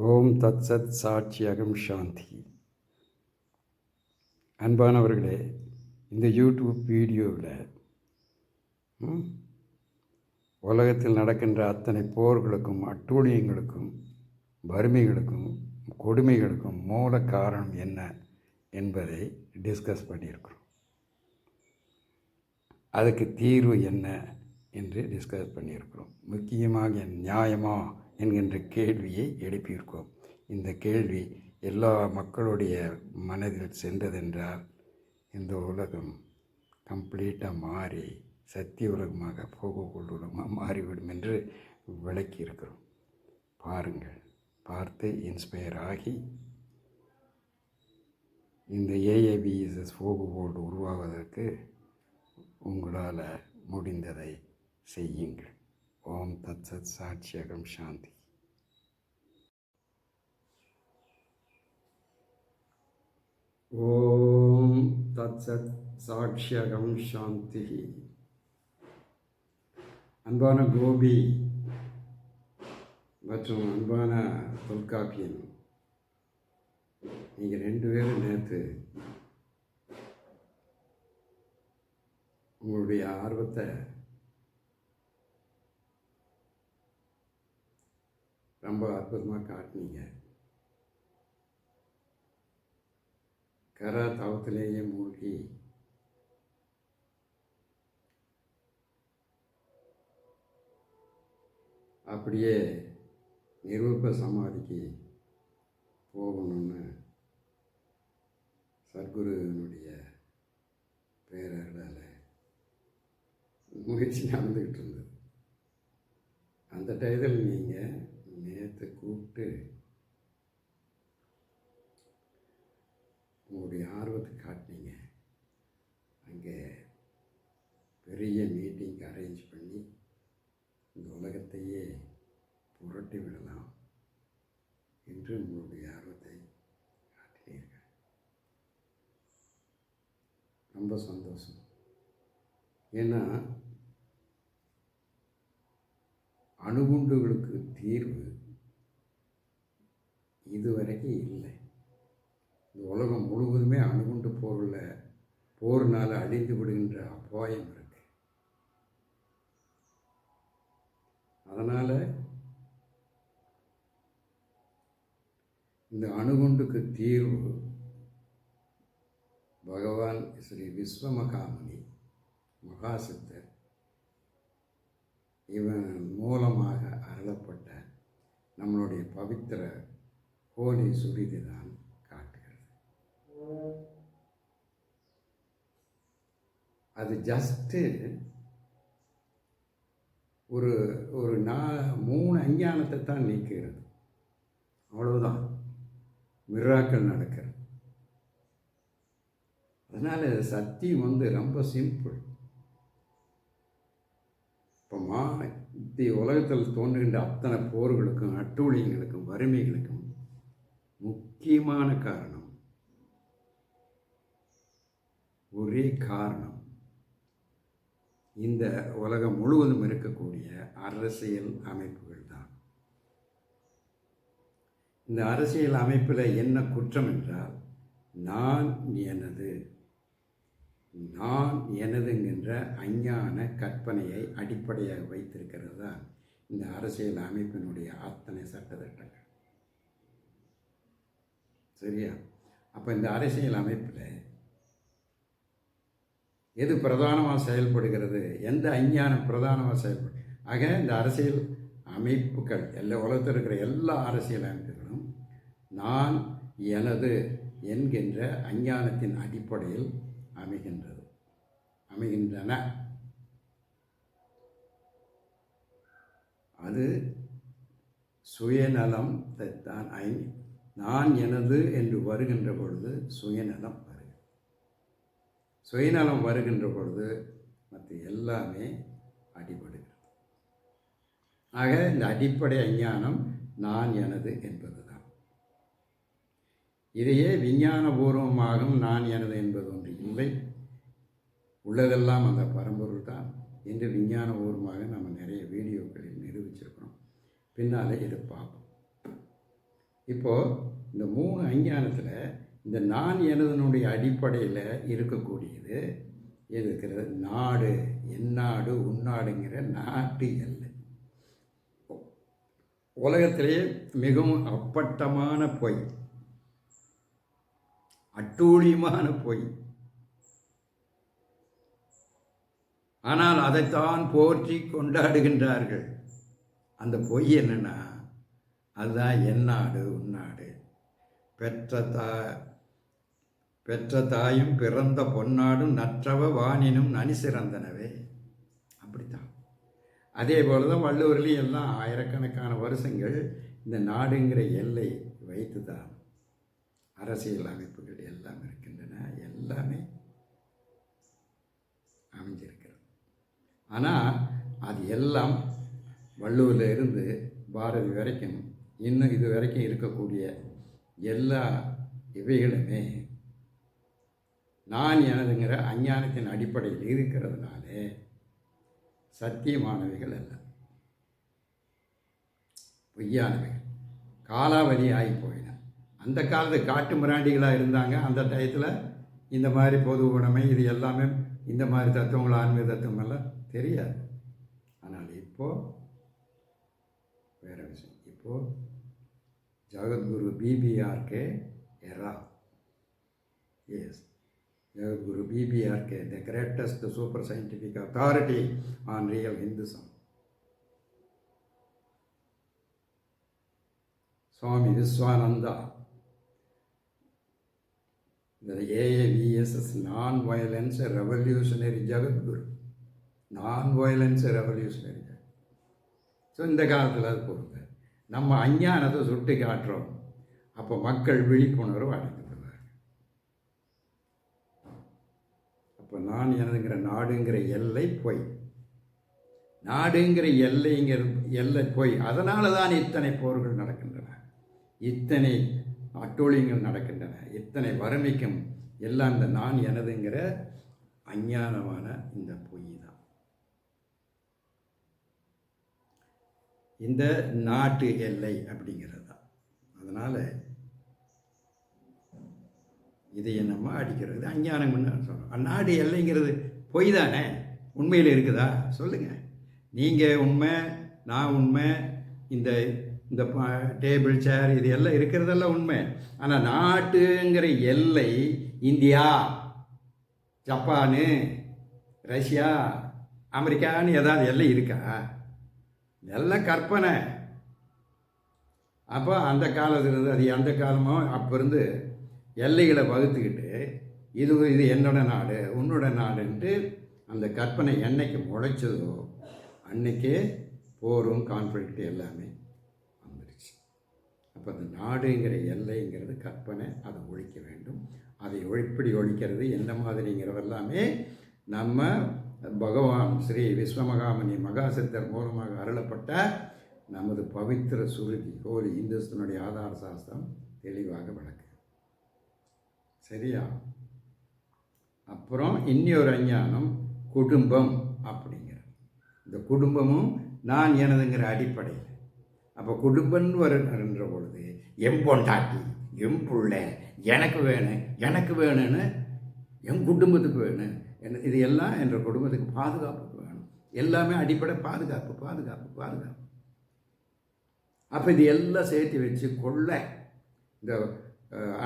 ஓம் தத் சத் சாட்சியகம் சாந்தி. அன்பானவர்களே, இந்த யூடியூப் வீடியோவில் உலகத்தில் நடக்கின்ற அத்தனை போர்களுக்கும் அட்டூழியங்களுக்கும் வறுமைகளுக்கும் கொடுமைகளுக்கும் மூல காரணம் என்ன என்பதை டிஸ்கஸ் பண்ணியிருக்கிறோம். அதுக்கு தீர்வு என்ன என்று டிஸ்கஸ் பண்ணியிருக்கிறோம். முக்கியமாக நியாயமா என்கின்ற கேள்வியை எழுப்பியிருக்கோம். இந்த கேள்வி எல்லா மக்களுடைய மனதில் சென்றதென்றால் இந்த உலகம் கம்ப்ளீட்டாக மாறி சத்திய உலகமாக போகக்கூடமாக மாறிவிடும் என்று விளக்கியிருக்கிறோம். பாருங்கள், பார்த்து இன்ஸ்பயர் ஆகி இந்த ஏஏபிஎஸ்எஸ் போகுவோடு உருவாவதற்கு உங்களால் முடிந்ததை செய்யுங்கள். ஓம் தத் சத் சாட்சியகம் சாந்தி. ஓம் தத் சத் சாட்சியகம் சாந்தி. அன்பான கோபி மற்றும் அன்பான தொல்காப்பியன், நீங்கள் 2 பேரும் நேற்று உங்களுடைய ஆர்வத்தை ரொம்ப அற்புதமாக காட்டினீங்க. கரா தவத்திலேயே மூழ்கி அப்படியே நிரூப சமாதிக்கு போகணும்னு சத்குருவினுடைய பேரர்களால் முயற்சி நடந்துக்கிட்டு இருந்தது. அந்த டயத்தில் நீங்கள் நேற்று கூப்பிட்டு உங்களுடைய ஆர்வத்தை காட்டினீங்க. அங்கே பெரிய மீட்டிங் அரேஞ்ச் பண்ணி இந்த உலகத்தையே புரட்டி விடலாம் என்று உங்களுடைய ஆர்வத்தை காட்டினீர்கள். ரொம்ப சந்தோஷம். ஏன்னா அணுகுண்டுகளுக்கு தீர்வு இதுவரைக்கும் இல்லை. இந்த உலகம் முழுவதுமே அணுகுண்டு போர்னால் அழிந்து விடுகின்ற அபாயம் இருக்கு. அதனால் இந்த அணுகுண்டுக்கு தீர்வு பகவான் ஸ்ரீ விஸ்வமகாமுனி மகாசித்தர் இவன் மூலமாக அருளப்பட்ட நம்மளுடைய பவித்திர ஹோலி சுருதி தான் காட்டுகிறது. அது ஜஸ்ட்டு ஒரு 3 அஞ்ஞானத்தை தான் நீக்கிறது. அவ்வளவுதான் மிராக்கள் நடக்கிறது. அதனால் சத்தியம் ரொம்ப சிம்பிள். இப்போ உலகத்தில் தோன்றுகின்ற அத்தனை போர்களுக்கும் அட்டூழியங்களுக்கும் வறுமைகளுக்கும் முக்கியமான காரணம், ஒரே காரணம், இந்த உலகம் முழுவதும் இருக்கக்கூடிய அரசியல் அமைப்புகள் தான். இந்த அரசியல் அமைப்பில் என்ன குற்றம் என்றால், நான் எனதுங்கின்ற அஞ்ஞான கற்பனையை அடிப்படையாக வைத்திருக்கிறது தான் இந்த அரசியல் அமைப்பினுடைய அத்தனை சட்டத்திட்டங்கள். சரியா? அப்போ இந்த அரசியல் அமைப்பில் எது பிரதானமாக செயல்படுகிறது, எந்த அஞ்ஞானம் பிரதானமாக செயல்படு ஆக இந்த அரசியல் அமைப்புகள் எல்லா உலகத்தில் இருக்கிற எல்லா அரசியல் அமைப்புகளும் நான் எனது என்கின்ற அஞ்ஞானத்தின் அடிப்படையில் அமைகின்றன. அது சுயநலம் தான். நான் எனது என்று வருகின்ற பொழுது சுயநலம் வருகிறது. சுயநலம் வருகின்ற பொழுது மற்ற எல்லாமே அடிபடுகிறது. ஆக இந்த அடிப்படை அஞ்ஞானம் நான் எனது என்பது தான். இதையே விஞ்ஞானபூர்வமாக நான் எனது என்பது ஒன்று இல்லை, உள்ளதெல்லாம் அந்த பரம்பொருள் தான் என்று விஞ்ஞானபூர்வமாக நம்ம நிறைய வீடியோக்களில் நிரூபிச்சிருக்கிறோம். பின்னால் இதை பார்ப்போம். இப்போது இந்த 3 அஞ்ஞானத்தில் இந்த நான் எனதனுடைய அடிப்படையில் இருக்கக்கூடியது இருக்கிறது நாடு, எந்நாடு உன்னாடுங்கிற நாட்டு எல்லை. உலகத்திலே மிகவும் அப்பட்டமான பொய், அட்டூழியமான பொய். ஆனால் அதைத்தான் போற்றி கொண்டாடுகின்றார்கள். அந்த பொய் என்னன்னா, அதுதான் எந்நாடு உன்னாடு. பெற்ற தாயும் பிறந்த பொன்னாடும் நற்றவ வானினும் நனி சிறந்தனவே. அப்படித்தான். அதே போல தான் வள்ளுவர்லேயும் எல்லாம் ஆயிரக்கணக்கான வருஷங்கள் இந்த நாடுங்கிற எல்லை வைத்து தான் அரசியல் அமைப்புகள் எல்லாம் இருக்கின்றன, எல்லாமே அமைஞ்சிருக்கிறது. ஆனால் அது எல்லாம் வள்ளுவரில் இருந்து பாரதி வரைக்கும் இன்னும் இது வரைக்கும் இருக்கக்கூடிய எல்லா இவைகளுமே நான் எனதுங்கிற அஞ்ஞானத்தின் அடிப்படையில் இருக்கிறதுனாலே சத்தியமானவைகள் அல்ல, பொய்யானவைகள், காலாவதி ஆகி போயின. அந்த காலத்து காட்டு மிராண்டிகளாக இருந்தாங்க. அந்த டயத்தில் இந்த மாதிரி பொது உடைமை இது எல்லாமே இந்த மாதிரி தத்துவங்கள் ஆன்மீக தத்துவங்கள்லாம் தெரியாது. ஆனால் இப்போது வேறு விஷயம். இப்போது Jagadguru BBRK era, yes, Guru BBRK, the greatest super scientific authority on real Hinduism. Swami Viswananda, the AAVSS Non-Violence Revolutionary Jagadguru. Non-Violence Revolutionary Jagadguru. So இந்த காலத்தில் அது பொறுங்க, நம்ம அஞ்ஞானத்தை சுட்டி காட்டுறோம். அப்போ மக்கள் விழிப்புணர்வு அடைந்து. இப்போ நான் எனதுங்கிற நாடுங்கிற எல்லை பொய், நாடுங்கிற எல்லை பொய். அதனால தான் இத்தனை போர்கள் நடக்கின்றன, இத்தனை அட்டூழியங்கள் நடக்கின்றன, இத்தனை வறுமைக்கும் எல்லாம் இந்த நான் எனதுங்கிற அஞ்ஞானமான இந்த பொய் தான். இந்த நாட்டு எல்லை அப்படிங்கிறது தான். அதனால் இதை நம்ம அடிக்கிறது அஞ்ஞானம்னு சொல்கிறோம். நாடு எல்லைங்கிறது பொய் தானே, உண்மையில் இருக்குதா சொல்லுங்கள். நீங்கள் உண்மை, நான் உண்மை, இந்த இந்த டேபிள் சேர் இது எல்லாம் இருக்கிறதெல்லாம் உண்மை. ஆனால் நாட்டுங்கிற எல்லை இந்தியா, ஜப்பானு, ரஷ்யா, அமெரிக்கான்னு ஏதாவது எல்லை இருக்கா? எல்லாம் கற்பனை. அப்போ அந்த காலத்துலேருந்து அது அந்த காலமும் அப்போ இருந்து எல்லைகளை வகுத்துக்கிட்டு இது என்னோட நாடு உன்னோட நாடுன்ட்டு அந்த கற்பனை என்னைக்கு முளைச்சதோ அன்னைக்கே போரும் கான்ஃப்ளிக்ட் எல்லாமே வந்துடுச்சு. அப்போ அந்த நாடுங்கிற எல்லைங்கிறது கற்பனை, அதை ஒழிக்க வேண்டும். அதை எப்படி ஒழிக்கிறது என்ன மாதிரிங்கிறது எல்லாமே நம்ம பகவான் ஸ்ரீ விஸ்வமகாமணி மகாசித்தர் மூலமாக அருளப்பட்ட நமது பவித்திர சுருதி கோலி இந்துஸ்தனுடைய ஆதார சாஸ்திரம் தெளிவாக விளக்கு. சரியா? அப்புறம் இன்னொரு அஞ்ஞானம் குடும்பம் அப்படிங்கிற இந்த குடும்பமும் நான் எனதுங்கிற அடிப்படையில். அப்போ குடும்பம்னு வருகின்ற பொழுது என் பொண்டாட்டி, என் பிள்ளை, எனக்கு வேணும்னு, என் குடும்பத்துக்கு வேணும், இது எல்லாம் என்ற குடும்பத்துக்கு பாதுகாப்புக்கு வேணும். எல்லாமே அடிப்படை பாதுகாப்பு பாதுகாப்பு பாதுகாப்பு. அப்போ இது எல்லாம் சேர்த்து வச்சு கொள்ளை. இந்த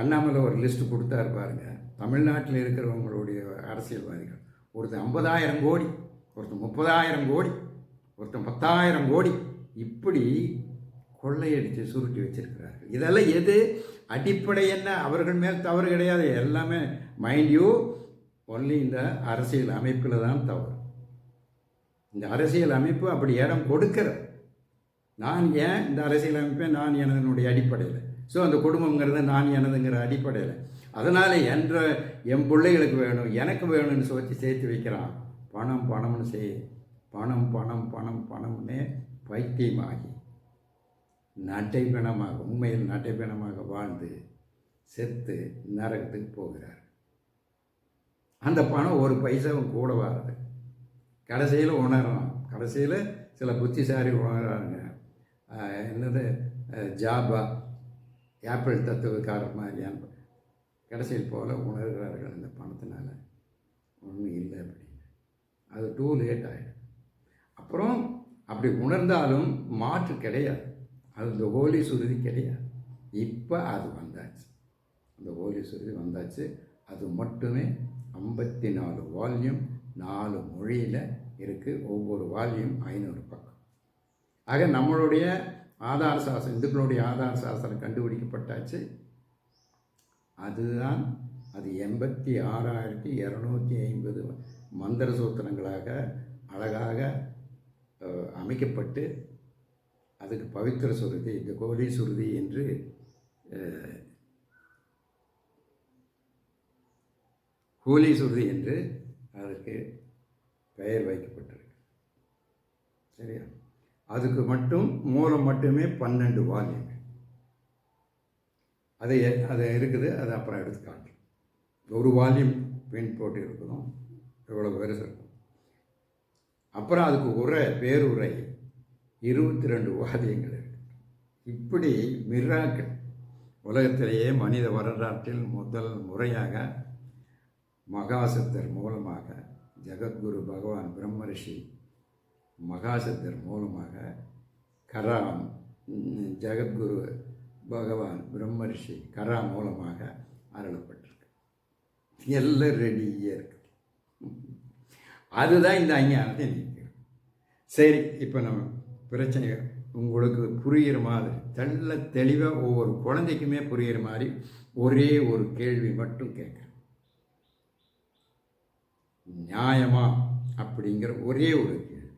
அண்ணாமலை ஒரு லிஸ்ட்டு கொடுத்தாரு பாருங்க, தமிழ்நாட்டில் இருக்கிறவங்களுடைய அரசியல்வாதிகள் ஒருத்தன் 50,000 கோடி, ஒருத்தன் 30,000 கோடி, ஒருத்தன் 10,000 கோடி, இப்படி கொள்ளையடித்து சுருட்டி வச்சிருக்கிறார்கள். இதெல்லாம் எது அடிப்படை என்ன? அவர்கள் மேல் தவறு கிடையாது, எல்லாமே மைண்ட் யூ ஒன்லி இந்த அரசியல் அமைப்பில் தான் தவறு. இந்த அரசியல் அமைப்பு அப்படி இடம் கொடுக்கிற நான் ஏன் இந்த அரசியல் அமைப்பை நான் எனதனுடைய அடிப்படையில். ஸோ அந்த குடும்பங்கிறது நான் எனதுங்கிற அடிப்படையில். அதனால் என் பிள்ளைகளுக்கு வேணும், எனக்கு வேணும்னு சொல்லி சேர்த்து வைக்கிறான். பணம்னு பணம்னு பைத்தியமாகி நட்டைப்பிணமாக, உண்மையில் நட்டைப்பிணமாக வாழ்ந்து செத்து நரகத்துக்கு போகிறார். அந்த பணம் ஒரு பைசாவும் கூட வராது. கடைசியில் உணரலாம், கடைசியில் சில புத்திசாலி உணர்றாங்க. என்னது ஜாபா ஆப்பிள் தத்துவக்காரர் மாதிரியான கடைசியில் போல உணர்கிறார்கள் இந்த பணத்தினால ஒன்றும் இல்லை அப்படின்னு. அது டூ லேட் ஆகிடும். அப்புறம் அப்படி உணர்ந்தாலும் மாற்று கிடையாது. அது இந்த ஹோலி சுருதி கிடையாது. இப்போ அது வந்தாச்சு, அந்த ஹோலி சுருதி வந்தாச்சு. அது மட்டுமே 54 வால்யூம் 4 மொழியில் இருக்குது. ஒவ்வொரு வால்யூம் 500 பக்கம். ஆக நம்மளுடைய ஆதார சாஸ்திரம், இந்துக்களுடைய ஆதார சாஸ்திரம் கண்டுபிடிக்கப்பட்டாச்சு. அதுதான் அது 86,250 மந்திர சூத்திரங்களாக அழகாக அமைக்கப்பட்டு அதுக்கு பவித்திர சுருதி, இந்த கோலி சுருதி என்று ஹோலி சுருதி என்று அதற்கு பெயர் வைக்கப்பட்டிருக்கு. சரியா? அதுக்கு மட்டும் மூலம் மட்டுமே 12 வால்யூம். அது இருக்குது. அது அப்புறம் எடுத்து காட்டுறேன். ஒரு வால்யூம் பின் போட்டு இருக்கணும், எவ்வளோ பெருசு இருக்கும். அப்புறம் அதுக்கு பேருரை 22 வால்யங்கள் இருக்கு. இப்படி மிராக்கள் உலகத்திலேயே மனித வரலாற்றில் முதல் முறையாக மகாசித்தர் மூலமாக, ஜெகத்குரு பகவான் பிரம்மரிஷி மகாசித்தர் மூலமாக, கராம் ஜெகத்குரு பகவான் பிரம்மரிஷி கரா மூலமாக அருளப்பட்டிருக்கு. எல்லாம் ரெடியாக இருக்குது. அதுதான் இந்த அஞ்ஞானத்தை நீக்கிறது. சரி, இப்போ நம்ம பிரச்சனை உங்களுக்கு புரிகிற மாதிரி தெள்ள தெளிவாக ஒவ்வொரு குழந்தைக்குமே புரிகிற மாதிரி ஒரே ஒரு கேள்வி மட்டும் கேட்குறேன். நியாயமா அப்படிங்கிற ஒரே ஒரு கேள்வி.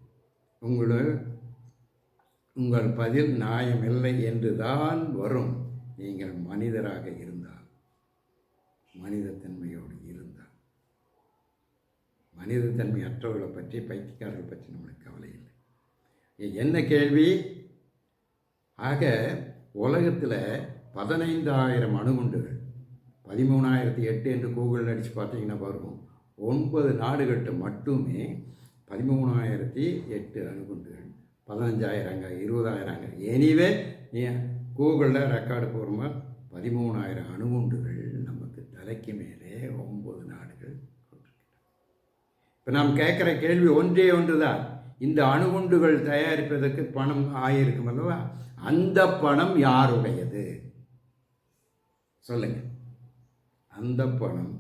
உங்கள் பதில் நியாயமில்லை என்று தான் வரும். நீங்கள் மனிதராக இருந்தால், மனிதத்தன்மையோடு இருந்தால். மனிதத்தன்மை அற்றவர்களை பற்றி, பைத்தியக்காரர்களை பற்றி நம்மளுக்கு கவலை இல்லை. என்ன கேள்வி? ஆக உலகத்தில் 15,000 அணுகுண்டுகள், 13,008 என்று கூகுளில் அடித்து பார்த்தீங்கன்னா வரும். 9 நாடுகள்கிட்ட மட்டுமே 13,008 அணுகுண்டுகள். 15,000 20,000. எனிவே கூகுளில் ரெக்கார்டு போகிறோமா, 13,000 அணுகுண்டுகள் நமக்கு தலைக்கு மேலே 9 நாடுகள் கொண்டிருக்கிறது. இப்போ நாம் கேட்குற கேள்வி ஒன்றே ஒன்று தான். இந்த அணுகுண்டுகள் தயாரிப்பதற்கு பணம் ஆகியிருக்கும் அல்லவா, அந்த பணம் யாருடையது சொல்லுங்க. அந்த பணம்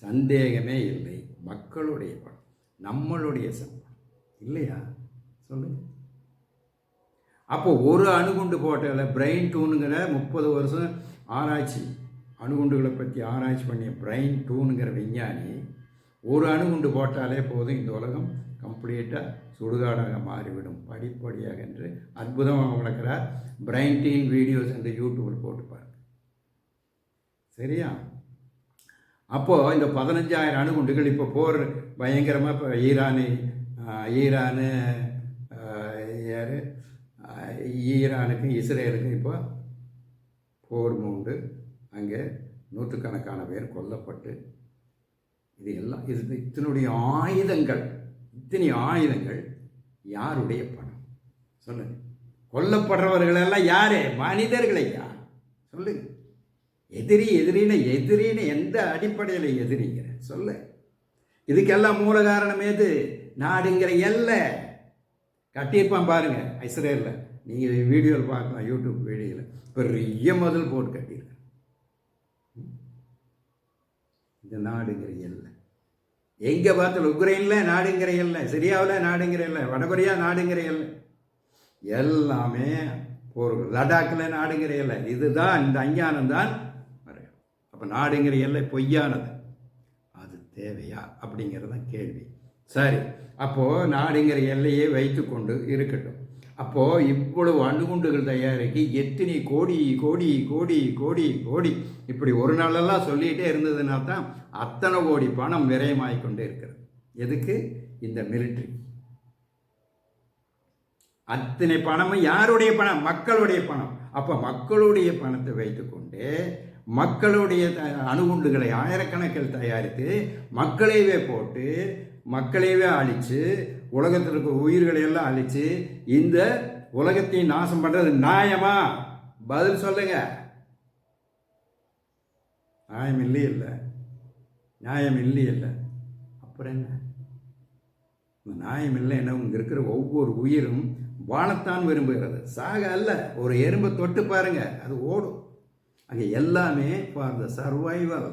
சந்தேகமே இல்லை மக்களுடைய பணம், நம்மளுடைய சம்பளம் இல்லையா? சொல்லுங்க. அப்போ ஒரு அணுகுண்டு போட்டால பிரெயின் டூனுங்கிற 30 வருஷம் ஆராய்ச்சி, அணுகுண்டுகளை பற்றி ஆராய்ச்சி பண்ணிய பிரெயின் டூனுங்கிற விஞ்ஞானி ஒரு அணுகுண்டு போட்டாலே போதும் இந்த உலகம் கம்ப்ளீட்டாக சுடுகாடாக மாறிவிடும் படிப்படியாக என்று அற்புதமாக வளர்க்கிறார். பிரெயின் டீன் வீடியோஸ் என்று யூடியூப்பில் போட்டுப்பார். சரியா? அப்போது இந்த 15,000 அணுகுண்டுகள் இப்போ போர் பயங்கரமாக, இப்போ ஈரானுக்கும் இஸ்ரேலுக்கும் இப்போ போர் மூண்டு அங்கே நூற்றுக்கணக்கான பேர் கொல்லப்பட்டு, இது எல்லாம் இத்தனை ஆயுதங்கள் யாருடைய பணம் சொல்லுங்க. கொல்லப்படுறவர்களெல்லாம் யாரு? மனிதர்களையா? சொல்லுங்க. எதிரின்னு எந்த அடிப்படையில் எதிரிங்கிற சொல்ல. இதுக்கெல்லாம் மூல காரணம் எது? நாடுங்கிற எல்லை கட்டியிருப்பான் பாருங்க இஸ்ரேலில். நீங்கள் வீடியோவில் பார்க்கலாம், யூடியூப் வீடியோவில் பெரிய முதல் போட்டு கட்டியிருக்கேன். இந்த நாடுங்கிற எல்லை எங்கே பார்த்தாலும் உக்ரைனில் நாடுங்கிற எல்லை, சிரியாவில் நாடுங்கிற எல்லை, வடகொரியா நாடுங்கிற எல்லை, எல்லாமே ஒரு லடாக்கில் நாடுங்கிற எல்லை. இதுதான் இந்த அஞ்ஞானம் தான். அப்போ நாடுங்கிற எல்லை பொய்யானது, அது தேவையா அப்படிங்கிறது தான் கேள்வி. சரி, அப்போது நாடுங்கிற எல்லையை வைத்து கொண்டு இருக்கட்டும். அப்போது இவ்வளவு அணுகுண்டுகள் தயாரிக்க எத்தனை கோடி கோடி கோடி கோடி கோடி இப்படி ஒரு நாளெல்லாம் சொல்லிகிட்டே இருந்ததுனா தான் அத்தனை கோடி பணம் விரயமாகிக்கொண்டே இருக்கிறது. எதுக்கு? இந்த மிலிட்ரி. அத்தனை பணமும் யாருடைய பணம்? மக்களுடைய பணம். அப்போ மக்களுடைய பணத்தை வைத்துக்கொண்டு மக்களுடைய அணுகுண்டுகளை ஆயிரக்கணக்கில் தயாரித்து மக்களையே போட்டு மக்களையே அழித்து உலகத்தில் இருக்க உயிர்களை எல்லாம் அழித்து இந்த உலகத்தையும் நாசம் பண்ணுறது நியாயமா? பதில் சொல்லுங்க. நியாயம் இல்லையே இல்லை, நியாயம் இல்லையே இல்லை, அப்புறம் என்ன? நியாயம் இல்லைன்னா இங்கே இருக்கிற ஒவ்வொரு உயிரும் வாழத்தான் விரும்புகிறது, சாக அல்ல. ஒரு எறும்பை தொட்டு பாருங்க, அது ஓடும். அங்கே எல்லாமே ஃபார் த சர்வைவல்,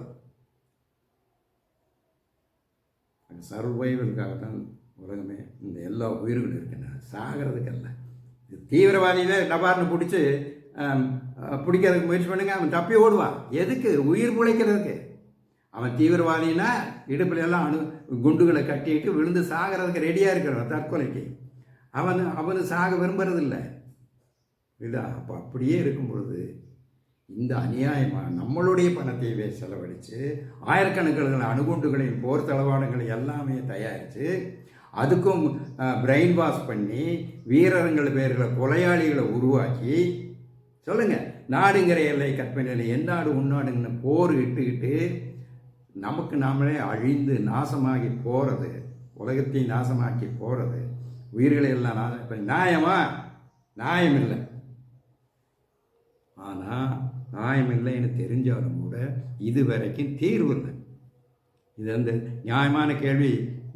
சர்வைவலுக்காக தான் உலகமே இந்த எல்லா உயிர்களும் இருக்கின்றன, சாகிறதுக்கு அல்ல. தீவிரவாதியில டபார்னு பிடிக்கிறதுக்கு முயற்சி பண்ணுங்க, அவன் தப்பி ஓடுவான். எதுக்கு? உயிர் பிழைக்கிறதுக்கு. அவன் தீவிரவாதினா இடுப்புல எல்லாம் குண்டுகளை கட்டிட்டு விழுந்து சாகிறதுக்கு ரெடியாக இருக்கிறவன், தற்கொலைக்கு. அவனு சாக விரும்புறதில்லை. இதா அப்போ அப்படியே இருக்கும் பொழுது இந்த அநியாயமாக நம்மளுடைய பணத்தையே செலவழித்து ஆயிரக்கணக்கான அணுகுண்டுகளையும் போர் தளவாடங்களையும் எல்லாமே தயாரித்து அதுக்கும் பிரெயின் வாஷ் பண்ணி வீரர்கள் பேர்களை கொலையாளிகளை உருவாக்கி, சொல்லுங்கள், நாடுங்கிற எல்லை கற்பனையில் எந்நாடு உன்னாடுங்கன்னு போர் இட்டுக்கிட்டு நமக்கு நாமளே அழிந்து நாசமாகி போகிறது, உலகத்தையும் நாசமாக்கி போகிறது, உயிர்களை எல்லாம் நாசம். இப்போ நியாயமா? நியாயம் இல்லை. ஆனால் நியாயம் இல்லைன்னு தெரிஞ்சாலும் கூட இது வரைக்கும் தீர்வு இல்லை. இது அந்த நியாயமான கேள்வி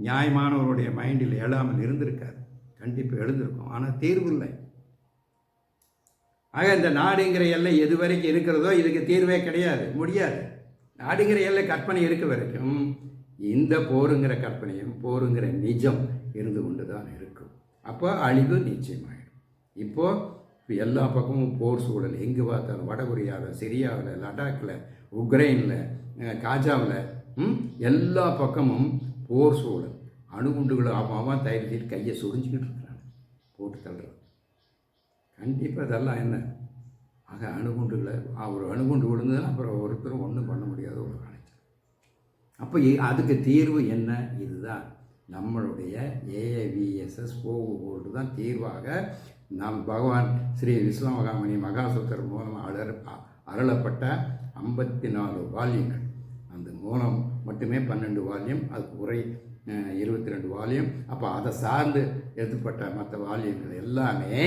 நியாயமானவருடைய மைண்டில் எழாமல் இருந்திருக்காது, கண்டிப்பாக எழுந்திருக்கும். ஆனால் தீர்வு இல்லை. ஆக இந்த நாடுங்கிற எல்லை எது வரைக்கும் இருக்கிறதோ இதுக்கு தீர்வே கிடையாது, முடியாது. நாடுங்கிற எல்லை கற்பனை இருக்க வரைக்கும் இந்த போருங்கிற கற்பனையும் போருங்கிற நிஜம் இருந்து கொண்டு தான் இருக்கும். அப்போ அழிவு நிச்சயமாயிடும். இப்போது எல்லா பக்கமும் போர் சூழல், எங்கே பார்த்தாலும் வடகொரியாவில், சிரியாவில், லடாக்கில், உக்ரைனில், காஜாவில், எல்லா பக்கமும் போர் சூழல். அணுகுண்டுகளை அவன் தயாரிச்சுட்டு கையை சுரிஞ்சிக்கிட்டு இருக்கிறாங்க, போட்டு தள்ளுறான். கண்டிப்பாக இதெல்லாம் என்ன? ஆக அணுகுண்டுகளை ஒரு அணுகுண்டு விழுந்ததுன்னா அப்புறம் ஒருத்தரும் ஒன்றும் பண்ண முடியாத ஒரு காணிச்சு. அப்போ அதுக்கு தீர்வு என்ன? இதுதான் நம்மளுடைய ஏஐவிஎஸ்எஸ் போர்டு தான் தீர்வாக நம் பகவான் ஸ்ரீ விஸ்வமகாமணி மகாசூத்திர மூலம் அருளப்பட்ட 54 வால்யங்கள். அந்த மூலம் மட்டுமே 12 வால்யம், அதுக்கு உரை 22 வால்யம். அப்போ அதை சார்ந்து எழுதப்பட்ட மற்ற வால்யங்கள் எல்லாமே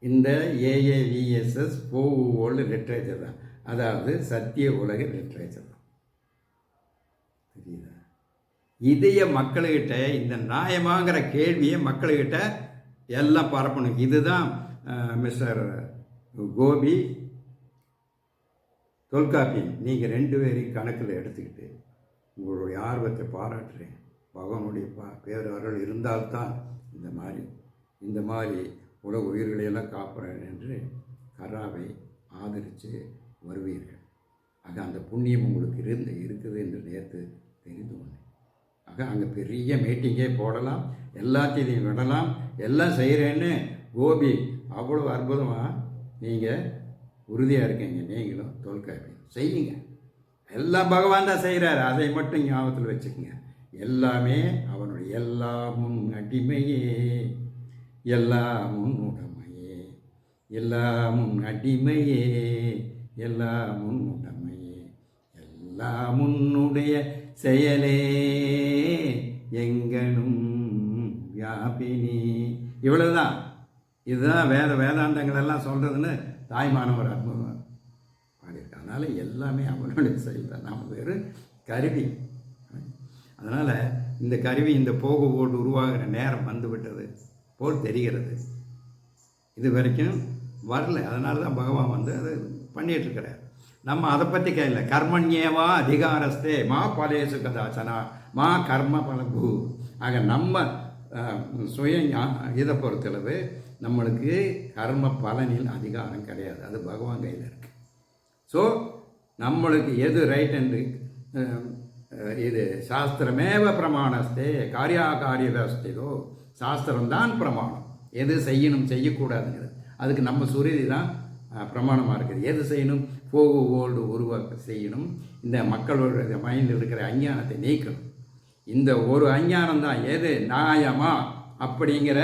இந்த ஏஏவிஎஸ்எஸ் வேர்ல்டு லிட்ரேச்சர் தான், அதாவது சத்திய உலக லிட்ரேச்சர் தான். தெரியுதா? இதைய மக்கள்கிட்ட இந்த நியாயமாங்கிற கேள்வியை மக்கள்கிட்ட எல்லாம் பரப்பணும். இதுதான் மிஸ்டர் கோபி, தொல்காப்பியன், நீங்கள் 2 பேரையும் கணக்கில் எடுத்துக்கிட்டு உங்களுடைய ஆர்வத்தை பாராட்டுறேன். பகவானுடைய பேரவர்கள் இருந்தால்தான் இந்த மாதிரி உலக உயிர்களையெல்லாம் காப்புறேன் என்று கராவை ஆதரித்து வருவீர்கள். ஆக அந்த புண்ணியம் உங்களுக்கு இருக்குது என்று நேற்று தெரிந்து கொண்டேன். ஆக அங்கே பெரிய மீட்டிங்கே போடலாம், எல்லாத்தையும் விடலாம், எல்லாம் செய்கிறேன்னு கோபி அவ்வளோ அற்புதமாக நீங்கள் உறுதியாக இருக்கீங்க. நீங்களும் தொல்காப்பி செய்யுங்க. எல்லாம் பகவான் தான் செய்கிறாரு, அதை மட்டும் ஞாபகத்தில் வச்சுக்கோங்க. எல்லாமே அவனுடைய எல்லாமும் அடிமையே, எல்லாமும் உடமையே, எல்லாமும் அடிமையே, எல்லாமும் உடமையே, எல்லாம் உன்னுடைய செயலே எங்கனும் வியாபினி. இவ்வளவுதான். இதுதான் வேதாந்தங்கள் எல்லாம் சொல்கிறதுன்னு தாய்மானவர் அற்புதம் பாடியிருக்காங்க. அதனால் எல்லாமே அவனுடைய செயல் தான், நாம் வேறு கருவி. அதனால் இந்த கருவி இந்த போடு உருவாகிற நேரம் வந்துவிட்டது போல் தெரிகிறது. இது வரைக்கும் வரல, அதனால தான் பகவான் அதை பண்ணிகிட்ருக்கிறார். நம்ம அதை பற்றி கேட்கல. கர்மண்யேவா அதிகாரஸ்தே மா பலேசு கதாச்சனா மா கர்ம பலபூ. ஆக நம்ம சுய இதை பொறுத்தளவு நம்மளுக்கு கர்ம பலனில் அதிகாரம் கிடையாது, அது பகவான் கையில் இருக்குது. ஸோ நம்மளுக்கு எது ரைட் என்று இது சாஸ்திரமேவ பிரமாணஸ்தே காரியாகாரிய வியவஸ்தைதோ, சாஸ்திரம்தான் பிரமாணம். எது செய்யணும் செய்யக்கூடாதுங்கிறது அதுக்கு நம்ம சுருதி தான் பிரமாணமாக இருக்குது. எது செய்யணும்? வேர்ல்டு உருவாக்க செய்யணும். இந்த மக்களோட மைண்டில் இருக்கிற அஞ்ஞானத்தை நீக்கணும். இந்த ஒரு அஞ்ஞானம் தான் எது நியாயமா அப்படிங்கிற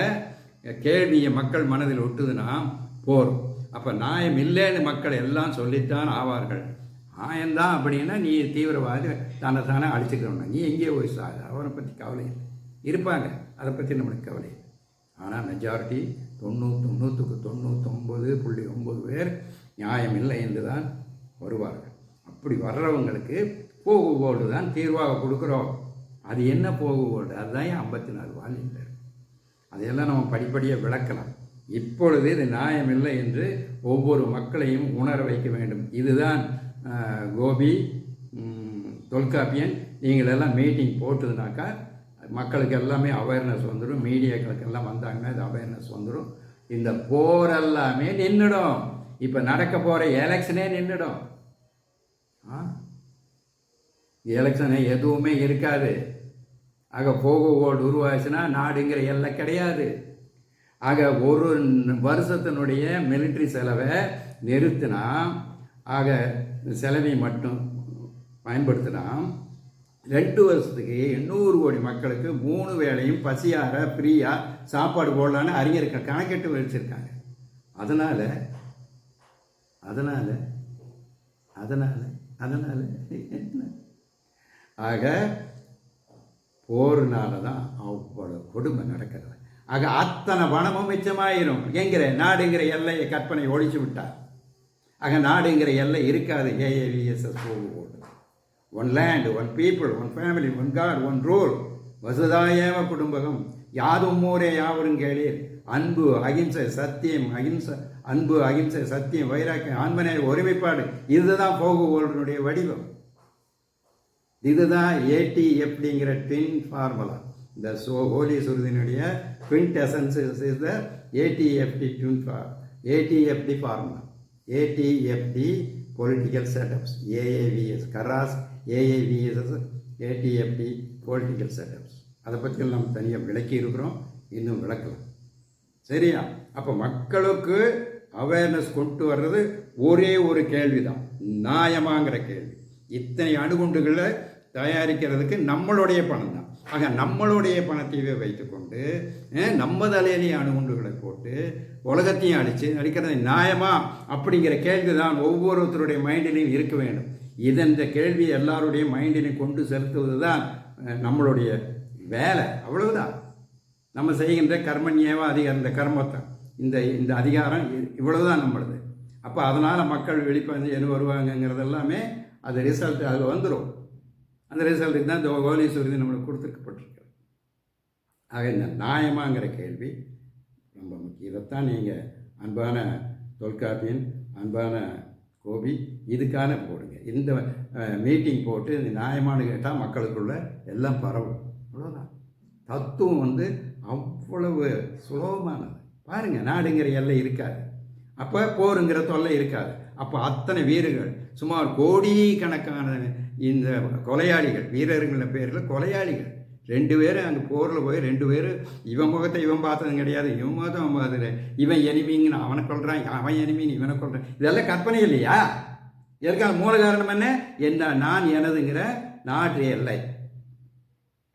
கேள்வியை மக்கள் மனதில் ஒட்டுதுன்னா போரும். அப்போ நியாயம் இல்லைன்னு மக்கள் எல்லாம் சொல்லித்தான் ஆவார்கள். நியாயம்தான் அப்படின்னா நீ தீவிரவாதி தானே அழிச்சுக்கிறோம், நீ எங்கேயோ போய் சாகு, அவரை பற்றி கவலை இல்லை. இருப்பாங்க, அதை பற்றி நம்மளுக்கு கவலை இல்லை. ஆனால் மெஜாரிட்டி 99.99% பேர் நியாயம் இல்லை என்று தான் வருவார்கள். அப்படி வர்றவங்களுக்கு போகுவோடு தான் தீர்வாக கொடுக்குறோம். அது என்ன போகுவோடு? அதுதான் 54 வால்யூமில். அதையெல்லாம் நம்ம படிப்படியாக விளக்கலாம். இப்பொழுது இது நியாயமில்லை என்று ஒவ்வொரு மக்களையும் உணர வைக்க வேண்டும். இதுதான் கோபி, தொல்காப்பியன், நீங்களெல்லாம் மீட்டிங் போட்டதுனாக்கா மக்களுக்கு எல்லாமே அவேர்னஸ் வந்துடும். மீடியாக்களுக்கு எல்லாம் வந்தாங்கன்னா இது அவேர்னஸ் வந்துடும். இந்த போர் எல்லாமே நின்றுடும். இப்போ நடக்க போகிற எலெக்ஷனே நின்றுடும். எலெக்ஷனே எதுவுமே இருக்காது. ஆக போகுவோடு உருவாச்சுன்னா நாடுங்கிற எல்லை கிடையாது. ஆக ஒரு வருஷத்தினுடைய மிலிட்ரி செலவை நிறுத்தினா, ஆக செலவை மட்டும் பயன்படுத்தினா 2 வருஷத்துக்கு 800 கோடி மக்களுக்கு 3 வேளையும் பசியார ஃப்ரீயாக சாப்பாடு போடலான்னு அறிஞர்கள் கணக்கெட்டு வச்சிருக்காங்க. அதனால் ஆக போர்னால தான் அவ்வளோ கொடுமை நடக்கிறது. ஆக அத்தனை பணமும் மிச்சமாயிரும். என்கிற நாடுங்கிற எல்லையை கற்பனை ஒழிச்சு விட்டார். ஆக நாடுங்கிற எல்லை இருக்காது. ஏஏவிஎஸ்எஸ் போகும்போது one land, one people, one family, one god, one rule, வசுதாயேவ குடும்பகம், யாதும் ஊரே யாவரும் கேளீர், அன்பு அகிம்சை சத்தியம், அன்பு அகிம்சை சத்தியம் வைராக்கியம் ஆன்மனே ஒருமைப்பாடு. இதுதான் போகுவோனுடைய வடிவம். இதுதான் ஏடிஎஃப்டிங்கிற ட்வின் ஃபார்முலா. இந்த ஹோலி சுருதினுடைய twin essence is the ADFT formula. ADFT political setups, AAVS கராஸ், ஏஏவிஎஸ், ஏடிஎஃப்டி பொலிட்டிக்கல் செட்டப்ஸ். அதை பற்றி நம்ம தனியாக விளக்கி இருக்கிறோம், இன்னும் விளக்கலாம். சரியா? அப்போ மக்களுக்கு அவேர்னஸ் கொண்டு வர்றது ஒரே ஒரு கேள்வி தான், நியாயமாங்கிற கேள்வி. இத்தனை அணுகுண்டுகளை தயாரிக்கிறதுக்கு நம்மளுடைய பணம் தான். ஆக நம்மளுடைய பணத்தையே வைத்துக்கொண்டு நம்ம தலையிலேயே அணுகுண்டுகளை போட்டு உலகத்தையும் அடிக்கிறது நியாயமா அப்படிங்கிற கேள்வி தான் ஒவ்வொருத்தருடைய மைண்டிலையும் இருக்க வேண்டும். இந்த கேள்வி எல்லாருடைய மைண்டிலையும் கொண்டு செலுத்துவது தான் நம்மளுடைய வேலை. அவ்வளவுதான். நம்ம செய்கின்ற கர்மண்யேவ அதிகாரம், இந்த கர்மத்தை, இந்த அதிகாரம் இவ்வளவுதான் நம்மளது. அப்போ அதனால் மக்கள் வெளிப்பந்து என்ன வருவாங்கங்கிறது எல்லாமே அது ரிசல்ட் அதில் வந்துடும். அந்த ரிசல்ட்டுக்கு தான் இந்த ஹோலி சுருதி நம்மளுக்கு கொடுத்துருக்கப்பட்டிருக்கு. ஆக இந்த நியாயமாங்கிற கேள்வி ரொம்ப முக்கியம். இதைத்தான் நீங்கள் அன்பான தொல்காப்பியன், அன்பான கோபி, இதுக்கான போடுங்க. இந்த மீட்டிங் போட்டு இந்த நியாயமானு கேட்டால் மக்களுக்குள்ள எல்லாம் பரவும். அவ்வளோதான். தத்துவம் அவ்வளவு சுலபமானது. பாருங்கள், நாடுங்கிற எல்லை இருக்காது, அப்போ போருங்கிற தொல்லை இருக்காது. அப்போ அத்தனை வீரர்கள், சுமார் கோடிக்கணக்கான இந்த கொலையாளிகள், வீரர்கள் பேரில் கொலையாளிகள் 2 பேர் அங்கே போரில் போய் 2 பேர் இவன் முகத்தை இவன் பார்த்ததும் கிடையாது, இவன் முகத்தை அவன் பார்த்தது, இவன் எனிமிங்கன்னு அவனை கொள்கிறான், அவன் எனிமின்னு இவனை கொள்கிறான். இதெல்லாம் கற்பனை இல்லையா? இதற்கான மூல காரணம் என்ன? நான் எனதுங்கிற நாட்டு எல்லை,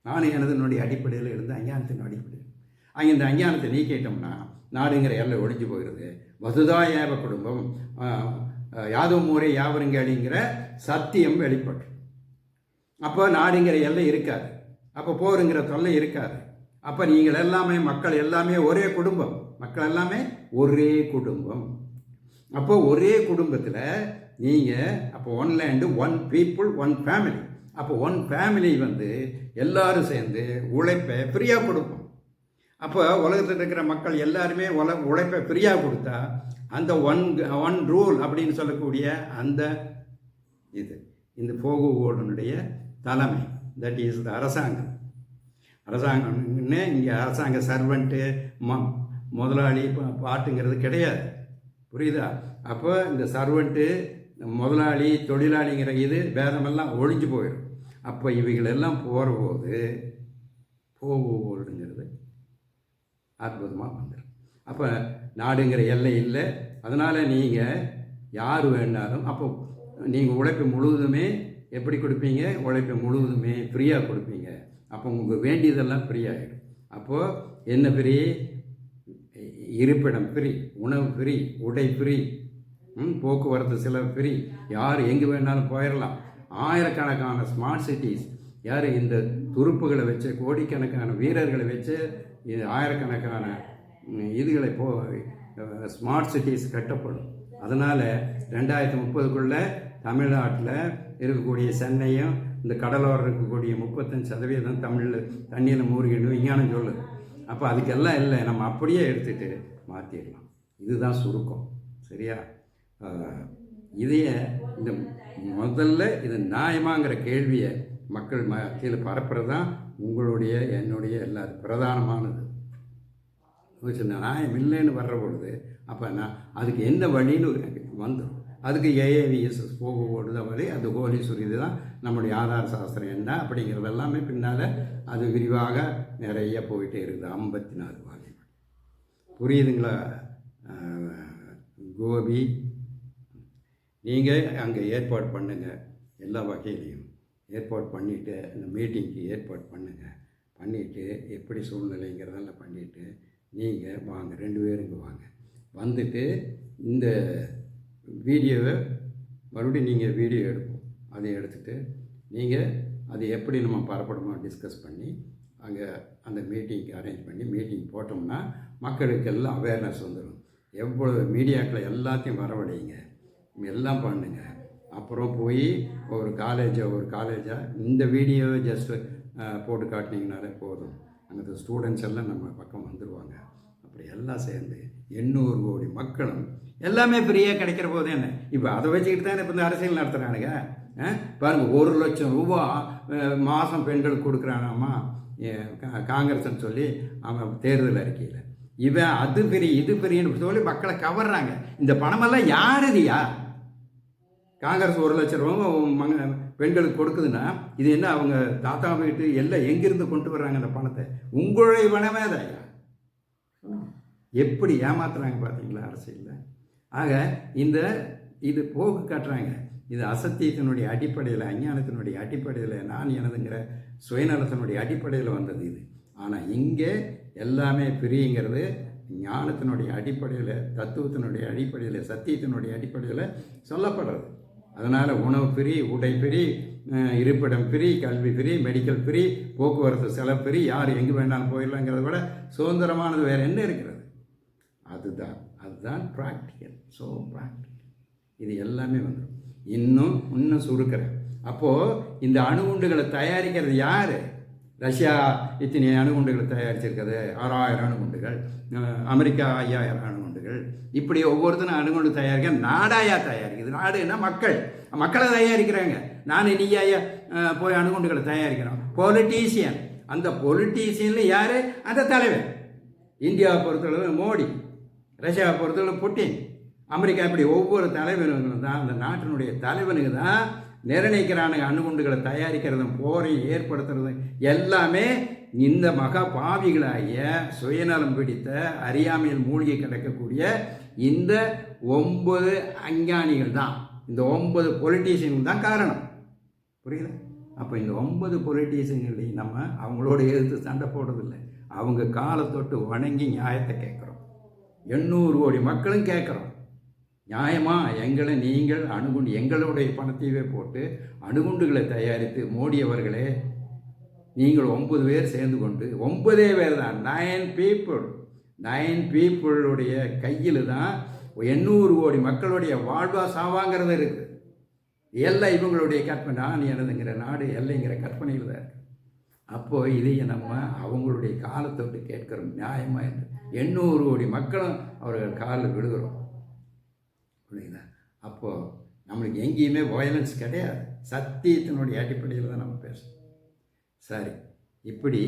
நான் எனதுனுடைய அடிப்படையில் இருந்து அஞ்ஞானத்தின் அடிப்படையில். அங்கே இந்த அஞ்ஞானத்தை நீக்கிட்டோம்னா நாடுங்கிற எல்லை ஒழிஞ்சு போயிடுது. வசுதாயேவ குடும்பம், யாதும் ஊரே யாவருங்கேளிங்கிற சத்தியம் வெளிப்பட்டு, அப்போ நாடுங்கிற எல்லை இருக்காது, அப்போ போருங்கிற தொல்லை இருக்காது. அப்போ நீங்கள் எல்லாமே, மக்கள் எல்லாமே ஒரே குடும்பம், மக்கள் எல்லாமே ஒரே குடும்பம். அப்போ ஒரே குடும்பத்தில் நீங்கள், அப்போ one land, one people, one family. அப்போ ஒன் ஃபேமிலி எல்லாரும் சேர்ந்து உழைப்பை ஃப்ரீயாக கொடுப்போம். அப்போ உலகத்தில் இருக்கிற மக்கள் எல்லாருமே உழைப்பை ஃப்ரீயாக கொடுத்தா அந்த ஒன் ரூல் அப்படின்னு சொல்லக்கூடிய அந்த இந்த போகுவோடனுடைய தலைமை, தட் இஸ் த அரசாங்கம். அரசாங்கம்னு இங்கே அரசாங்க சர்வெண்ட்டு, முதலாளி பாட்டுங்கிறது கிடையாது. புரியுதா? அப்போ இந்த சர்வெண்ட்டு, முதலாளி, தொழிலாளிங்கிற பேதமெல்லாம் ஒழிஞ்சு போயிடும். அப்போ இவைகளெல்லாம் போகிறபோது போகுவோடுங்கிறது அற்புதமாக வந்துடும். அப்போ நாடுங்கிற எல்லை இல்லை. அதனால் நீங்கள் யார் வேணாலும், அப்போ நீங்கள் உழைப்பு முழுவதுமே எப்படி கொடுப்பீங்க? உழைப்பை முழுவதுமே ஃப்ரீயாக கொடுப்பீங்க. அப்போ உங்களுக்கு வேண்டியதெல்லாம் ஃப்ரீயாகிடும். அப்போது என்ன ஃப்ரீ? இருப்பிடம் ஃப்ரீ, உணவு ஃப்ரீ, உடை ஃப்ரீ, போக்குவரத்து செலவு ஃப்ரீ, யார் எங்கே வேணாலும் போயிடலாம். ஆயிரக்கணக்கான ஸ்மார்ட் சிட்டிஸ், யார் இந்த துருப்புகளை வச்சு, கோடிக்கணக்கான வீரர்களை வச்சு ஆயிரக்கணக்கான இதுகளை ஸ்மார்ட் சிட்டிஸ் கட்டப்படும். அதனால் 2030க்குள்ளே தமிழ்நாட்டில் இருக்கக்கூடிய சென்னையும் இந்த கடலோரம் இருக்கக்கூடிய 35% தமிழில் தண்ணியில் மூழ்கிடணும் விஞ்ஞானம் சொல்லுது. அப்போ அதுக்கெல்லாம் இல்லை, நம்ம அப்படியே எடுத்துகிட்டு மாற்றிடலாம். இதுதான் சுருக்கம். சரியா? இதையே இந்த முதல்ல இது நியாயமாங்கிற கேள்வியை மக்கள் மத்தியில் பரப்புறது தான் உங்களுடைய என்னுடைய எல்லாரும் பிரதானமானது. நியாயம் இல்லைன்னு வர்ற பொழுது அப்போ நான் அதுக்கு என்ன வழின்னு வந்துடும். அதுக்கு ஏஏவிஎஸ்எஸ் போகும்போது வழி அது கோலீஸ்வரி இது தான் நம்முடைய ஆதார சாஸ்திரம் என்ன அப்படிங்கிறது எல்லாமே பின்னால் அது விரிவாக நிறைய போயிட்டே இருக்குது. 54 வால்யூம். புரியுதுங்களா? கோபி நீங்கள் அங்கே ஏற்பாடு பண்ணுங்கள், எல்லா வகையிலையும் ஏற்பாடு பண்ணிவிட்டு இந்த மீட்டிங்க்கு ஏற்பாடு பண்ணுங்கள். பண்ணிவிட்டு எப்படி சூழ்நிலைங்கிறதெல்லாம் பண்ணிவிட்டு நீங்கள் வாங்க, 2 பேரும் இங்கே வாங்க. வந்துட்டு இந்த வீடியோவை மறுபடியும் நீங்கள் வீடியோ எடுப்போம். அதை எடுத்துகிட்டு நீங்கள் அது எப்படி நம்ம பரப்படமாக டிஸ்கஸ் பண்ணி அங்கே அந்த மீட்டிங்க்கு அரேஞ்ச் பண்ணி மீட்டிங் போட்டோம்னா மக்களுக்கு எல்லாம் அவேர்னஸ் வந்துடும். எவ்வளோ மீடியாக்களை எல்லாத்தையும் வரவழைங்க, எல்லாம் பண்ணுங்க. அப்புறம் போய் ஒரு காலேஜாக இந்த வீடியோவை ஜஸ்ட்டு போட்டு காட்டினீங்கனாலே போதும். அங்கே ஸ்டூடெண்ட்ஸ் எல்லாம் நம்ம பக்கம் வந்துடுவாங்க. அப்படி எல்லாம் சேர்ந்து 800 கோடி மக்களும் எல்லாமே ஃப்ரீயாக கிடைக்கிற போது என்ன இப்போ அதை வச்சுக்கிட்டு தான் இப்போ இந்த அரசியல் நடத்துகிறானுங்க. பாருங்கள், 1 லட்சம் ரூபா மாதம் பெண்களுக்கு கொடுக்குறானாமா காங்கிரஸ்ன்னு சொல்லி அவன் தேர்தல் அறிக்கையில். இவன் அது பெரிய இது பெரியன்னு சொல்லி மக்களை கவர்றாங்க. இந்த பணமெல்லாம் யாருதியா? காங்கிரஸ் 1 லட்சம் ரூபா பெண்களுக்கு கொடுக்குதுன்னா இது என்ன அவங்க தாத்தா வீட்டு எல்லாம் எங்கிருந்து கொண்டு வர்றாங்க அந்த பணத்தை? உங்களுடைய பணமே தான். எப்படி ஏமாத்துறாங்க பார்த்தீங்களா அரசியலில்? ஆக இது போக்கு காட்டுறாங்க. இது அசத்தியத்தினுடைய அடிப்படையில், அஞ்ஞானத்தினுடைய அடிப்படையில், நான் எனதுங்கிற சுயநலத்தினுடைய அடிப்படையில் வந்தது இது. ஆனால் இங்கே எல்லாமே ஃப்ரீங்கிறது ஞானத்தினுடைய அடிப்படையில், தத்துவத்தினுடைய அடிப்படையில், சத்தியத்தினுடைய அடிப்படையில் சொல்லப்படுறது. அதனால் உணவு ஃப்ரீ, உடை ஃப்ரீ, இருப்பிடம் ஃப்ரீ, கல்வி ஃப்ரீ, மெடிக்கல் ஃப்ரீ, போக்குவரத்து செலவு ஃப்ரீ, யார் எங்கே வேணாலும் போயிடலாங்கிறத விட சுதந்திரமானது வேறு என்ன இருக்கிறது? அதுதான் ப்ராக்டிக்கல். ஸோ ப்ராக்டிக்கல் இது எல்லாமே வந்துடும். இன்னும் சுருக்கிறேன். அப்போது இந்த அணுகுண்டுகளை தயாரிக்கிறது யார்? ரஷ்யா இத்தனை அணுகுண்டுகளை தயாரிச்சிருக்கிறது, 6000 அணுகுண்டுகள். அமெரிக்கா 5000 அணுகுண்டுகள். இப்படி ஒவ்வொருத்தரும் அணுகுண்டு தயாரிக்க நாடாயா தயாரிக்குது. நாடுன்னா மக்களை தயாரிக்கிறாங்க. நான் நீயா போய் அணுகுண்டுகளை தயாரிக்கிறோம். பொலிட்டீஷியன். அந்த பொலிட்டீஷியனில் யார்? அந்த தலைவர். இந்தியாவை பொறுத்தளவு மோடி, ரஷ்யாவை பொறுத்தளவு புட்டின், அமெரிக்கா, இப்படி ஒவ்வொரு தலைவர்களும் தான் அந்த நாட்டினுடைய தலைவனுக்கு தான் நிர்ணயிக்கிறானுங்க. அணுகுண்டுகளை தயாரிக்கிறதும் போரையும் ஏற்படுத்துறதும் எல்லாமே இந்த மகா பாவிகளாகிய சுயநலம் பிடித்த அறியாமையில் மூழ்கி கிடக்கக்கூடிய இந்த 9 அஞ்ஞானிகள் தான். இந்த 9 பொலிட்டீஷியன்கள் தான் காரணம். புரியுதா? அப்போ இந்த 9 பொலிட்டீஷியன்களையும் நம்ம அவங்களோட எதிர்த்து சண்டை போடுறதில்லை. அவங்க காலை தொட்டு வணங்கி நியாயத்தை கேட்குறோம். 800 கோடி மக்களும் கேட்குறோம். நியாயமாக நீங்கள் எங்களுடைய பணத்தையே போட்டு அணுகுண்டுகளை தயாரித்து மோடி அவர்களே, நீங்கள் 9 பேர் சேர்ந்து கொண்டு 9 பேர் தான் 9 பீப்புளுடைய கையில் தான் 800 கோடி மக்களுடைய வாழ்வா சாவாங்கிறது இருக்குது. எல்லாம் இவங்களுடைய கற்பனை. நான் எனதுங்கிற நாடு எல்லைங்கிற கற்பனையில் தான் இருக்குது. அப்போது இதையை நம்ம அவங்களுடைய காலத்தொட்டு கேட்குறோம் நியாயமாக என்று 800 கோடி மக்களும் அவர்கள் காலில் விடுகிறோம். புரியுதா? அப்போது நம்மளுக்கு எங்கேயுமே வயலன்ஸ் கிடையாது. சத்தியத்தினுடைய அடிப்படையில் தான் நம்ம பேசணும். சரி, இப்படி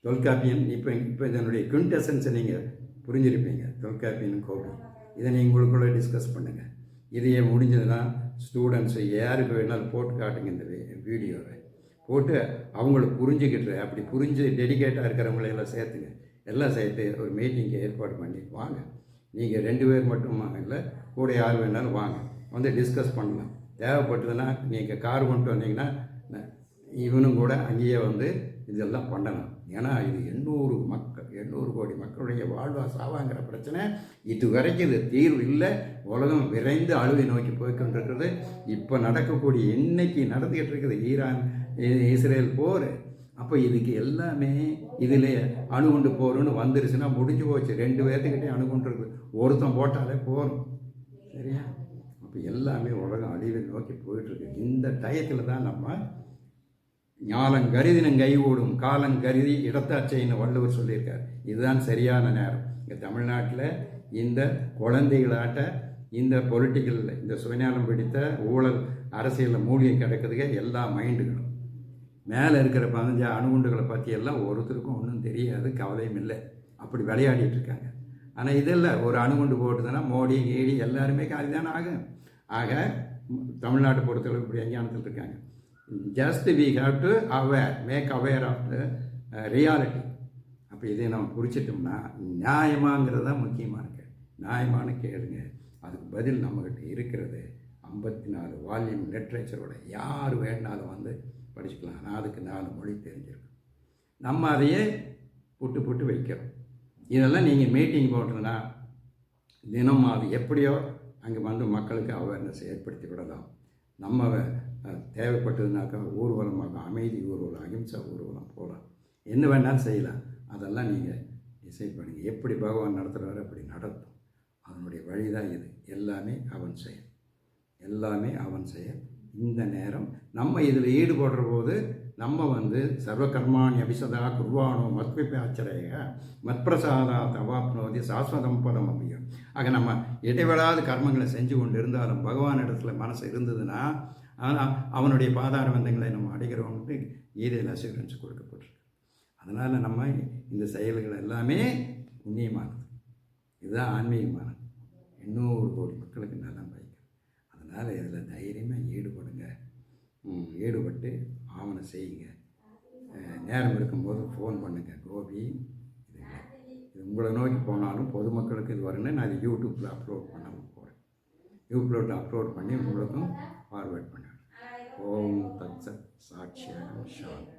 தொல்காப்பியன் இப்போ இதனுடைய குவிண்டெசன்ஸை நீங்கள் புரிஞ்சிருப்பீங்க. தொல்காப்பியன் கோபி இதை நீங்கள் உங்களுக்குள்ளே டிஸ்கஸ் பண்ணுங்கள். இதையே முடிஞ்சதுன்னா ஸ்டூடெண்ட்ஸு யாருக்கு வேணாலும் போட்டு காட்டுங்க. இந்த வீடியோவை போட்டு அவங்களுக்கு புரிஞ்சுக்கிட்டு, அப்படி புரிஞ்சு டெடிகேட்டாக இருக்கிறவங்களையெல்லாம் சேர்த்துங்க. எல்லாம் சேர்த்து ஒரு மீட்டிங்க்கு ஏற்பாடு பண்ணி வாங்க. நீங்கள் 2 பேர் மட்டும் இல்லை, கூட யார் வேணாலும் வாங்க, வந்து டிஸ்கஸ் பண்ணலாம். தேவைப்பட்டதுன்னா நீங்கள் கார் கொண்டு வந்தீங்கன்னா இவனும் கூட அங்கேயே வந்து இதெல்லாம் பண்ணலாம். ஏன்னா இது 800 கோடி மக்களுடைய வாழ்வா சாவாங்கிற பிரச்சனை இது வரைக்கும் இது தீர்வு இல்லை. உலகம் விரைந்து அழுவை நோக்கி போய்கொண்டிருக்கிறது. இப்போ நடக்கக்கூடிய இன்னைக்கு நடந்துக்கிட்டு இருக்குது ஈரான் இஸ்ரேல் போர். அப்போ இதுக்கு எல்லாமே இதில் அணுகுண்டு போகிறோன்னு வந்துருச்சுன்னா முடிஞ்சு போச்சு. 2 பேர்த்துக்கிட்டே அணுகுண்டு இருக்குது, ஒருத்தன் போட்டாலே போகும். சரியா? அப்போ எல்லாமே உலகம் அழிவை நோக்கி போயிட்டுருக்கு. இந்த டயத்தில் தான் நம்ம ஞாலங்கருதினம் கைகூடும் காலங்கருதி இடத்தாச்சைன்னு வள்ளுவர் சொல்லியிருக்கார். இதுதான் சரியான நேரம். இங்கே தமிழ்நாட்டில் இந்த குழந்தைகளாட்ட இந்த பொலிட்டிக்கல் இந்த சுயநலம் பிடித்த ஊழல் அரசியலில் மூழ்கி கிடக்குதுங்க எல்லா மைண்டுகளும். மேலே இருக்கிற 15 அணுகுண்டுகளை பற்றி எல்லாம் ஒருத்தருக்கும் ஒன்றும் தெரியாது, கவலையும் இல்லை. அப்படி விளையாடிட்டு இருக்காங்க. ஆனால் இதெல்லாம் ஒரு அணுகுண்டு போட்டுதுன்னா மோடி கீடி எல்லாருமே காலி தானே ஆகும். ஆக தமிழ்நாட்டை பொறுத்தளவு இப்படி அஞ்ஞானத்தில் இருக்காங்க. Just we have to make aware of the reality. அப்போ இதை நம்ம புரிச்சிட்டோம்னா நியாயமாங்கிறது தான் முக்கியமான நியாயமான கேளுங்க. அதுக்கு பதில் நம்மக்கிட்ட இருக்கிறது 54 வால்யூம் லிட்ரேச்சரோட யார் வேணாலும் வந்து படிச்சுக்கலாம். ஆனால் அதுக்கு 4 மொழி தெரிஞ்சிருக்கும். நம்ம அதையே புட்டு வைக்கிறோம். இதெல்லாம் நீங்கள் மீட்டிங் போட்டதுன்னா தினம் அது எப்படியோ அங்கே வந்து மக்களுக்கு அவேர்னஸ் ஏற்படுத்தி விடலாம். நம்ம தேவைப்பட்டதுனாக்கா ஊர்வலமாக அமைதி ஊர்வலம், அகிம்சா ஊர்வலம் போகலாம், என்ன வேணாலும் செய்யலாம். அதெல்லாம் நீங்கள் டிசைட் பண்ணுங்கள். எப்படி பகவான் நடத்துகிறாரு அப்படி நடத்தும். அதனுடைய வழி தான் இது. எல்லாமே அவன் செயல், எல்லாமே அவன் செயல். இந்த நேரம் நம்ம இதில் ஈடுபடுற போது நம்ம வந்து சர்வகர்மாணி அபிசதா குர்வானோ மத்விபாச்சரைய மத்பிரசாதா தவாப்னோதி சாஸ்வதம் பதம் அப்படியும். ஆக நம்ம இடைவிடாத கர்மங்களை செஞ்சு கொண்டு இருந்தாலும் பகவான் இடத்துல மனசு இருந்ததுன்னா அவனுடைய பாதார வந்தங்களை நம்ம அடைகிறோம்ட்டு கீதையில் அசூரன்ஸ் கொடுக்கப்பட்டிருக்கு. அதனால் நம்ம இந்த செயல்கள் எல்லாமே புண்ணியமானது. இதுதான் ஆன்மீகமானது. 800 கோடி மக்களுக்கு நலம் வைக்கும். அதனால் இதில் தைரியமாக ஈடுபடுங்க. ஈடுபட்டு ஆவணம் செய்யுங்க. நேரம் இருக்கும்போது ஃபோன் பண்ணுங்கள். கோபி இது உங்களை நோக்கி போனாலும் பொதுமக்களுக்கு இது வரணும்னு நான் இது யூடியூப்பில் அப்லோட் பண்ணாமல் போகிறேன். யூடியூப்பில் அப்லோட் பண்ணி உங்களுக்கும் ஃபார்வேர்ட் பண்ணுவேன். ஓம் தத் சத் சாட்சியம் சாந்தி.